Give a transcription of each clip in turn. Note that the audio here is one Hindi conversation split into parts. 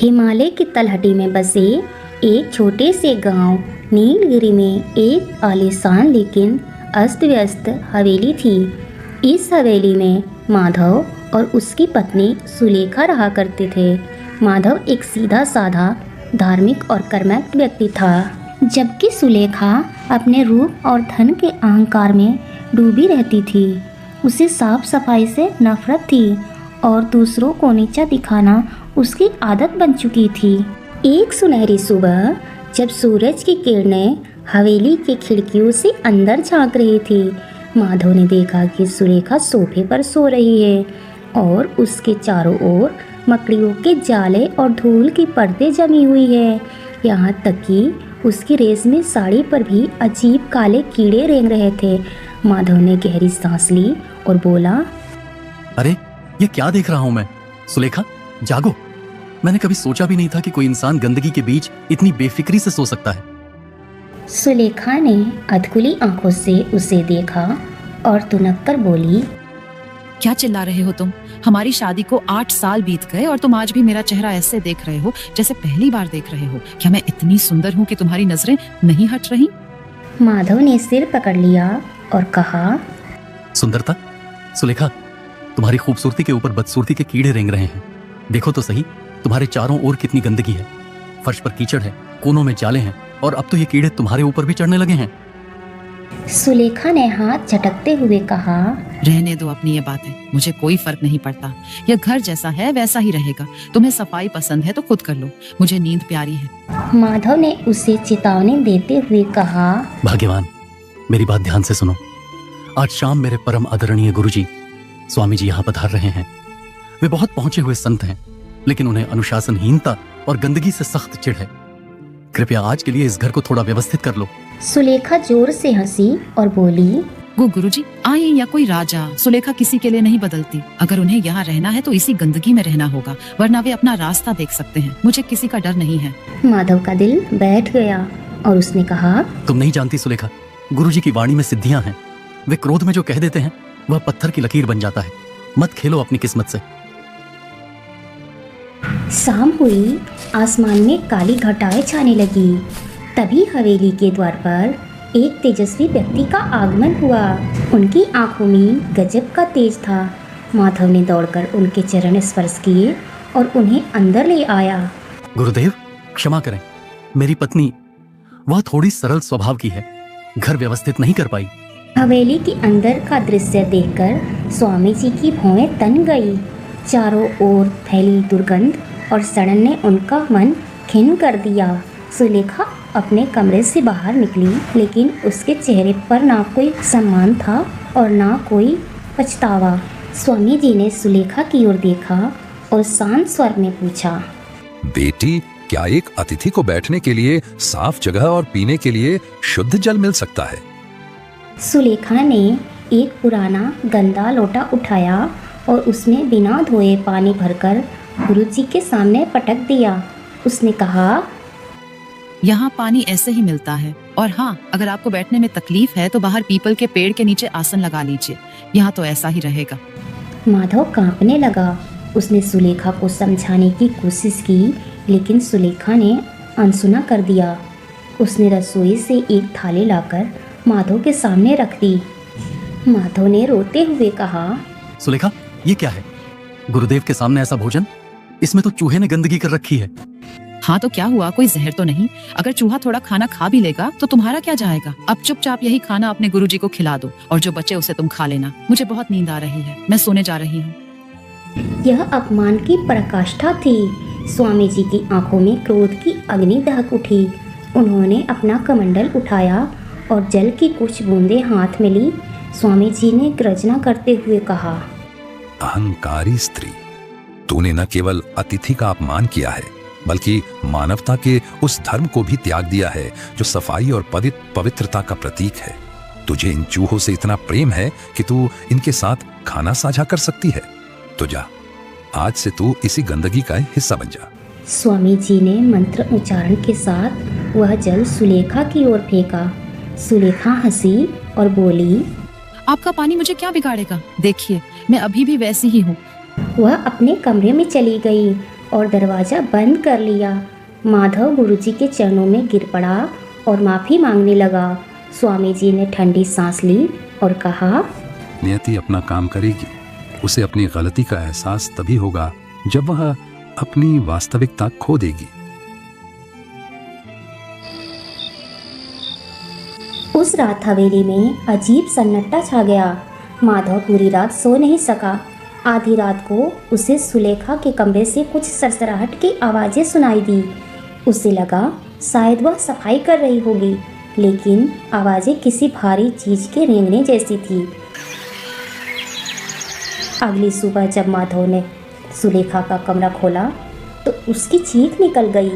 हिमालय की तलहटी में बसे एक छोटे से गांव नीलगिरी में एक आलीशान लेकिन अस्त व्यस्त हवेली थी। इस हवेली में माधव और उसकी पत्नी सुलेखा रहा करते थे। माधव एक सीधा साधा धार्मिक और कर्मठ व्यक्ति था, जबकि सुलेखा अपने रूप और धन के अहंकार में डूबी रहती थी। उसे साफ सफाई से नफरत थी और दूसरों को नीचा दिखाना उसकी आदत बन चुकी थी। एक सुनहरी सुबह जब सूरज की किरणें हवेली की खिड़कियों से अंदर झांक रही थी, माधव ने देखा कि सुलेखा सोफे पर सो रही है और उसके चारों ओर मकड़ियों के जाले और धूल की परतें जमी हुई है। यहाँ तक कि उसकी रेशमी साड़ी पर भी अजीब काले कीड़े रेंग रहे थे। माधव ने गहरी सांस ली और बोला, अरे ये क्या देख रहा हूँ मैं? सुलेखा, जागो। मैंने कभी सोचा भी नहीं था कि कोई इंसान गंदगी के बीच इतनी बेफिक्री से सो सकता है। सुलेखा ने अधकुली आंखों से उसे देखा और तुनक कर बोली, क्या चिल्ला रहे हो तुम? हमारी शादी को 8 साल बीत गए और तुम आज भी मेरा चेहरा ऐसे देख रहे हो जैसे पहली बार देख रहे हो। क्या मैं इतनी सुंदर हूँ कि तुम्हारी नजरें नहीं हट रही? माधव ने सिर पकड़ लिया और कहा, सुंदरता? सुलेखा, तुम्हारी खूबसूरती के ऊपर बदसूरती के कीड़े रेंग रहे हैं। देखो तो सही, तुम्हारे चारों ओर कितनी गंदगी है। फर्श पर कीचड़ है, कोनों में जाले हैं और अब तो ये कीड़े तुम्हारे ऊपर भी चढ़ने लगे हैं। सुलेखा ने हाथ झटकते हुए कहा, रहने दो अपनी ये बातें, मुझे कोई फर्क नहीं पड़ता। यह घर जैसा है वैसा ही रहेगा। तुम्हें सफाई पसंद है तो खुद कर लो, मुझे नींद प्यारी है। माधव ने उसे चेतावनी देते हुए कहा, भाग्यवान, मेरी बात ध्यान से सुनो। आज शाम मेरे परम आदरणीय गुरुजी स्वामी जी यहाँ पधार रहे हैं। वे बहुत पहुंचे हुए संत हैं, लेकिन उन्हें अनुशासनहीनता और गंदगी से सख्त चिढ़ है। कृपया आज के लिए इस घर को थोड़ा व्यवस्थित कर लो। सुलेखा जोर से हंसी और बोली, गुरुजी, आए या कोई राजा, सुलेखा किसी के लिए नहीं बदलती। अगर उन्हें यहाँ रहना है तो इसी गंदगी में रहना होगा, वरना वे अपना रास्ता देख सकते हैं। मुझे किसी का डर नहीं है। माधव का दिल बैठ गया और उसने कहा, तुम नहीं जानती सुलेखा, गुरुजी की वाणी में सिद्धियां हैं। वे क्रोध में जो कह देते हैं वह पत्थर की लकीर बन जाता है। मत खेलो अपनी किस्मत से। शाम हुई, आसमान में काली घटाएं छाने लगी। तभी हवेली के द्वार पर एक तेजस्वी व्यक्ति का आगमन हुआ। उनकी आंखों में गजब का तेज था। माधव ने दौड़कर उनके चरण स्पर्श किए और उन्हें अंदर ले आया। गुरुदेव, क्षमा करें, मेरी पत्नी वह थोड़ी सरल स्वभाव की है, घर व्यवस्थित नहीं कर पाई। हवेली के अंदर का दृश्य देखकर स्वामी जी की भौहें तन गई। चारों ओर फैली दुर्गंध और सड़न ने उनका मन खिन्न कर दिया। सुलेखा अपने कमरे से बाहर निकली, लेकिन उसके चेहरे पर ना कोई सम्मान था और ना कोई पछतावा। स्वामी जी ने सुलेखा की ओर देखा और शांत स्वर में पूछा, बेटी, क्या एक अतिथि को बैठने के लिए साफ जगह और पीने के लिए शुद्ध जल मिल सकता है? सुलेखा ने एक पुराना गंदा लोटा उठाया और उसमें बिना धोए पानी भरकर गुरुजी के सामने पटक दिया। उसने कहा, यहाँ पानी ऐसे ही मिलता है, और हाँ, अगर आपको बैठने में तकलीफ है तो बाहर पीपल के पेड़ के नीचे आसन लगा लीजिए। यहाँ तो ऐसा ही रहेगा। माधव कांपने लगा। उसने सुलेखा को समझाने की कोशिश की, लेकिन सुलेखा ने अनसुना कर दिया। उसने रसोई से एक थाली लाकर माधव के सामने रख दी। माधव ने रोते हुए कहा, सुलेखा, ये क्या है? गुरुदेव के सामने ऐसा भोजन? इसमें तो चूहे ने गंदगी कर रखी है। हाँ तो क्या हुआ, कोई जहर तो नहीं? अगर चूहा थोड़ा खाना खा भी लेगा तो तुम्हारा क्या जाएगा? अब चुपचाप यही खाना अपने गुरुजी को खिला दो और जो बचे उसे तुम खा लेना। मुझे बहुत नींद आ रही है, मैं सोने जा रही हूँ। यह अपमान की पराकाष्ठा थी। स्वामी जी की आंखों में क्रोध की अग्नि दहक उठी। उन्होंने अपना कमंडल उठाया और जल की कुछ बूंदें हाथ में ली। स्वामी जी ने गर्जना करते हुए कहा, अहंकारी स्त्री, तूने न केवल अतिथि का अपमान किया है, बल्कि मानवता के उस धर्म को भी त्याग दिया है जो सफाई और पवित्रता का प्रतीक है। तुझे इन चूहों से इतना प्रेम है कि तू इनके साथ खाना साझा कर सकती है। तो जा, आज से तू इसी गंदगी का हिस्सा बन जा। स्वामी जी ने मंत्र उच्चारण के साथ वह जल सुलेखा की ओर फेंका। सुलेखा हंसी और बोली, आपका पानी मुझे क्या बिगाड़ेगा? देखिए, मैं अभी भी वैसी ही हूँ। वह अपने कमरे में चली गई और दरवाज़ा बंद कर लिया। माधव गुरुजी के चरणों में गिर पड़ा और माफ़ी मांगने लगा। स्वामी जी ने ठंडी सांस ली और कहा, नियति अपना काम करेगी। उसे अपनी गलती का एहसास तभी होगा जब वह अपनी वास्तविकता खो देगी। उस रात हवेली में अजीब सन्नाटा छा गया। माधव पूरी रात सो नहीं सका। आधी रात को उसे सुलेखा के कमरे से कुछ सरसराहट की आवाज़ें सुनाई दी। उसे लगा शायद वह सफाई कर रही होगी, लेकिन आवाज़ें किसी भारी चीज़ के रेंगने जैसी थी। अगली सुबह जब माधव ने सुलेखा का कमरा खोला तो उसकी चीख निकल गई।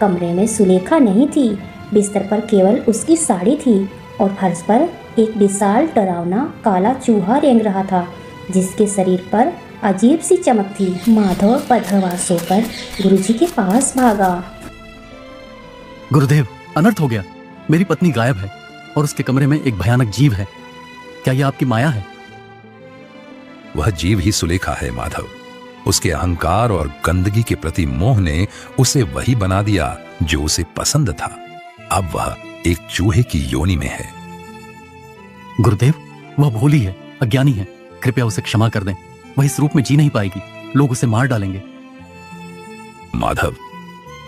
कमरे में सुलेखा नहीं थी। बिस्तर पर केवल उसकी साड़ी थी और फर्श पर एक विशाल डरावना काला चूहा रेंग रहा था, जिसके शरीर पर अजीब सी चमक थी। माधव पधरवास होकर गुरुजी के पास भागा। गुरुदेव, अनर्थ हो गया। मेरी पत्नी गायब है और उसके कमरे में एक भयानक जीव है। क्या यह आपकी माया है? वह जीव ही सुलेखा है माधव। उसके अहंकार और गंदगी के प्रति मोह ने उसे वही बना दिया जो उसे पसंद था। अब वह एक चूहे की योनि में है। गुरुदेव, वह भोली है, अज्ञानी है। कृपया उसे क्षमा कर दें। वह इस रूप में जी नहीं पाएगी। लोग उसे मार डालेंगे। माधव,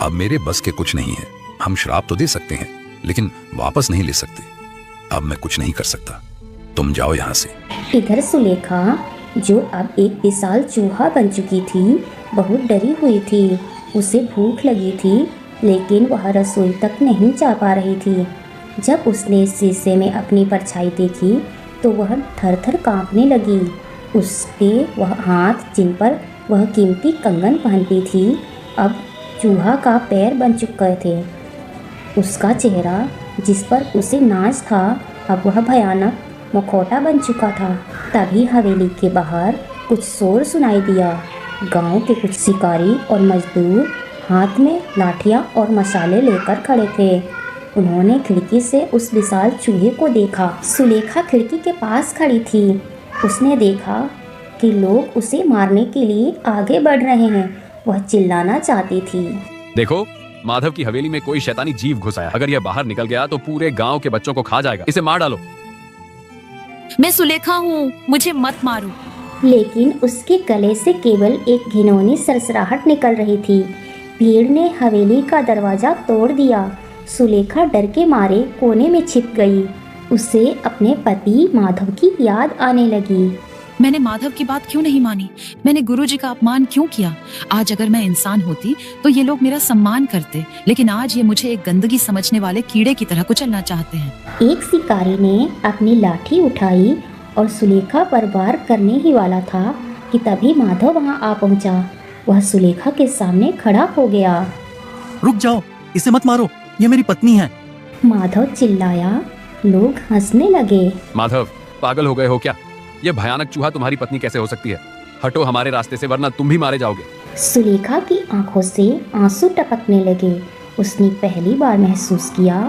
अब मेरे बस के कुछ नहीं है। हम श्राप तो दे सकते हैं, लेकिन वापस नहीं ले सकते। अब मैं कुछ नहीं कर सकता। तुम जाओ यहाँ से। इधर सुलेखा, जो अब एक विशाल चूहा बन चुकी थी, बहुत डरी हुई थी। उसे भूख लगी थी, लेकिन वह रसोई तक नहीं जा पा रही थी। जब उसने शीशे में अपनी परछाई देखी तो वह थर थर काँपने लगी। उसके वह हाथ जिन पर वह कीमती कंगन पहनती थी, अब चूहा का पैर बन चुके थे। उसका चेहरा, जिस पर उसे नाज था, अब वह भयानक मुखौटा बन चुका था। तभी हवेली के बाहर कुछ शोर सुनाई दिया। गांव के कुछ शिकारी और मजदूर हाथ में लाठियां और मसाले लेकर खड़े थे। उन्होंने खिड़की से उस विशाल चूहे को देखा। सुलेखा खिड़की के पास खड़ी थी। उसने देखा कि लोग उसे मारने के लिए आगे बढ़ रहे हैं। वह चिल्लाना चाहती थी। देखो, माधव की हवेली में कोई शैतानी जीव घुसा है। अगर यह बाहर निकल गया तो पूरे गांव के बच्चों को खा जाएगा। इसे मार डालो। मैं सुलेखा हूँ, मुझे मत मारो। लेकिन उसके गले से केवल एक घिनौनी सरसराहट निकल रही थी। भीड़ ने हवेली का दरवाजा तोड़ दिया। सुलेखा डर के मारे कोने में छिप गई। उसे अपने पति माधव की याद आने लगी। मैंने माधव की बात क्यों नहीं मानी? मैंने गुरुजी का अपमान क्यों किया? आज अगर मैं इंसान होती तो ये लोग मेरा सम्मान करते, लेकिन आज ये मुझे एक गंदगी समझने वाले कीड़े की तरह कुचलना चाहते हैं। एक शिकारी ने अपनी लाठी उठाई और सुलेखा पर वार करने ही वाला था कि तभी माधव वहां आ पहुंचा। वह सुलेखा के सामने खड़ा हो गया। रुक जाओ, इसे मत मारो, यह मेरी पत्नी है। माधव चिल्लाया। लोग हंसने लगे। माधव, पागल हो गए हो क्या? यह भयानक चूहा तुम्हारी पत्नी कैसे हो सकती है? हटो हमारे रास्ते से, वरना तुम भी मारे जाओगे। सुलेखा की आंखों से आंसू टपकने लगे। उसने पहली बार महसूस किया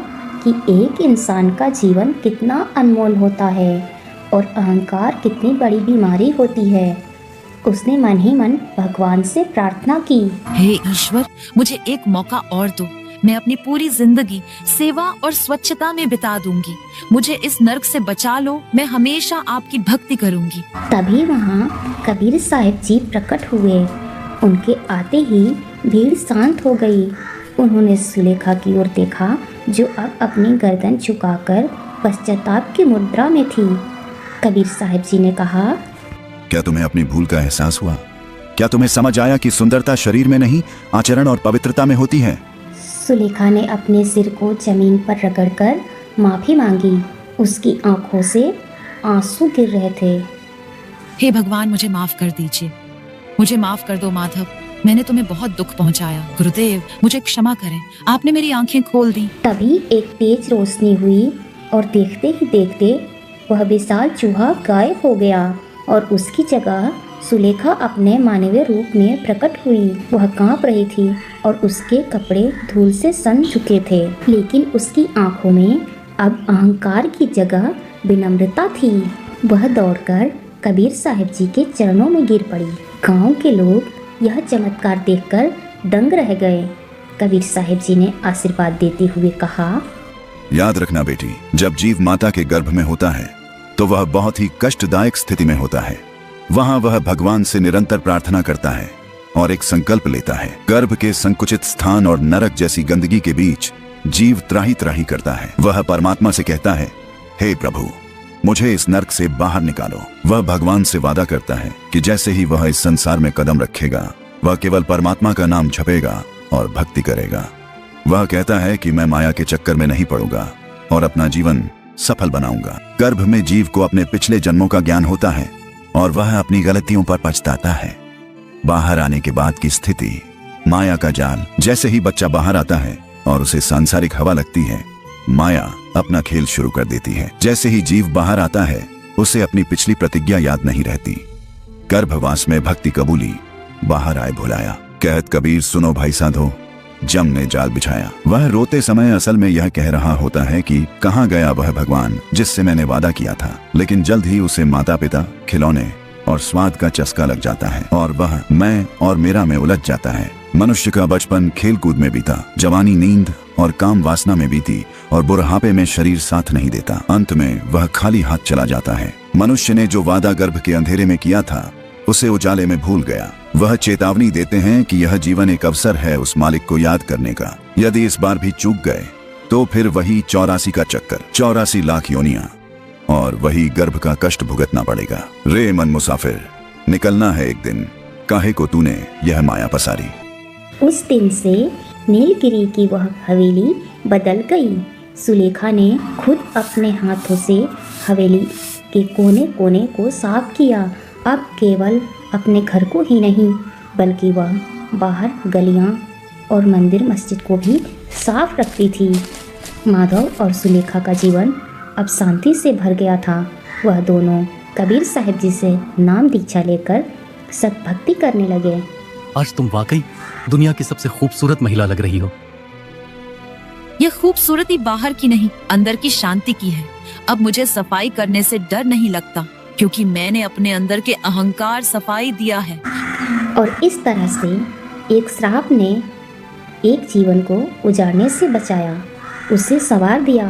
कि एक इंसान का जीवन कितना अनमोल होता है और अहंकार कितनी बड़ी बीमारी होती है। उसने मन ही मन भगवान से प्रार्थना की। हे ईश्वर, मुझे एक मौका और दो। मैं अपनी पूरी जिंदगी सेवा और स्वच्छता में बिता दूंगी। मुझे इस नर्क से बचा लो। मैं हमेशा आपकी भक्ति करूंगी। तभी वहाँ कबीर साहब जी प्रकट हुए। उनके आते ही भीड़ शांत हो गई। उन्होंने सुलेखा की ओर देखा, जो अब अपनी गर्दन झुकाकर पश्चाताप की मुद्रा में थी। कबीर साहब जी ने कहा, क्या तुम्हें अपनी भूल का एहसास हुआ? क्या तुम्हें समझ आया कि सुंदरता शरीर में नहीं, आचरण और पवित्रता में होती है? सुलेखा ने अपने सिर को जमीन पर रगड़कर माफी मांगी। उसकी आंखों से आंसू गिर रहे थे। हे भगवान, मुझे माफ कर दीजिए। मुझे माफ कर दो माधव। मैंने तुम्हें बहुत दुख पहुंचाया। गुरुदेव, मुझे क्षमा करें। आपने मेरी आंखें खोल दी। तभी एक तेज रोशनी हुई और देखते ही देखते वह विशाल चूहा गायब हो गया और उसकी जगह सुलेखा अपने मानवीय रूप में प्रकट हुई। वह कांप रही थी और उसके कपड़े धूल से सन चुके थे, लेकिन उसकी आंखों में अब अहंकार की जगह विनम्रता थी। वह दौड़कर कबीर साहब जी के चरणों में गिर पड़ी। गांव के लोग यह चमत्कार देखकर दंग रह गए। कबीर साहिब जी ने आशीर्वाद देते हुए कहा, याद रखना बेटी, जब जीव माता के गर्भ में होता है तो वह बहुत ही कष्टदायक स्थिति में होता है। वहां वह भगवान से निरंतर प्रार्थना करता है और एक संकल्प लेता है। गर्भ के संकुचित स्थान और नरक जैसी गंदगी के बीच जीव त्राही त्राही करता है। वह परमात्मा से कहता है, हे प्रभु, मुझे इस नरक से बाहर निकालो। वह भगवान से वादा करता है कि जैसे ही वह इस संसार में कदम रखेगा, वह केवल परमात्मा का नाम जपेगा और भक्ति करेगा। वह कहता है कि मैं माया के चक्कर में नहीं पड़ूंगा और अपना जीवन सफल बनाऊंगा। गर्भ में जीव को अपने पिछले जन्मों का ज्ञान होता है और वह अपनी गलतियों पर पछताता है। बाहर आने के बाद की स्थिति माया का जाल। जैसे ही बच्चा बाहर आता है और उसे सांसारिक हवा लगती है, माया अपना खेल शुरू कर देती है। जैसे ही जीव बाहर आता है, उसे अपनी पिछली प्रतिज्ञा याद नहीं रहती। गर्भवास में भक्ति कबूली, बाहर आए भुलाया। कहत कबीर, सुनो भाई साधो, जम ने जाल बिछाया। वह रोते समय असल में यह कह रहा होता है कि कहाँ गया वह भगवान जिससे मैंने वादा किया था। लेकिन जल्द ही उसे माता पिता, खिलौने और स्वाद का चस्का लग जाता है और वह मैं और मेरा में उलझ जाता है। मनुष्य का बचपन खेल कूद में बीता, जवानी नींद और काम वासना में बीती और बुढ़ापे में शरीर साथ नहीं देता। अंत में वह खाली हाथ चला जाता है। मनुष्य ने जो वादा गर्भ के अंधेरे में किया था, उसे उजाले में भूल गया। वह चेतावनी देते हैं कि यह जीवन एक अवसर है उस मालिक को याद करने का। यदि इस बार भी चूक गए तो फिर वही 84 का चक्कर, 84 लाख योनियां और वही गर्भ का कष्ट भुगतना पड़ेगा। रे मन मुसाफिर, निकलना है एक दिन, काहे को तूने यह माया पसारी। उस दिन से नीलगिरी की वह हवेली बदल गई। सुलेखा ने खुद अपने हाथों से हवेली के कोने कोने को साफ किया। अब केवल अपने घर को ही नहीं, बल्कि वह बाहर गलियां और मंदिर मस्जिद को भी साफ रखती थी। माधव और सुलेखा का जीवन अब शांति से भर गया था। वह दोनों कबीर साहिब जी से नाम दीक्षा लेकर सतभक्ति करने लगे। आज तुम वाकई दुनिया की सबसे खूबसूरत महिला लग रही हो। यह खूबसूरती बाहर की नहीं, अंदर की शांति की है। अब मुझे सफाई करने से डर नहीं लगता, क्योंकि मैंने अपने अंदर के अहंकार सफाई दिया है। और इस तरह से एक श्राप ने एक जीवन को उजाड़ने से बचाया, उसे संवार दिया।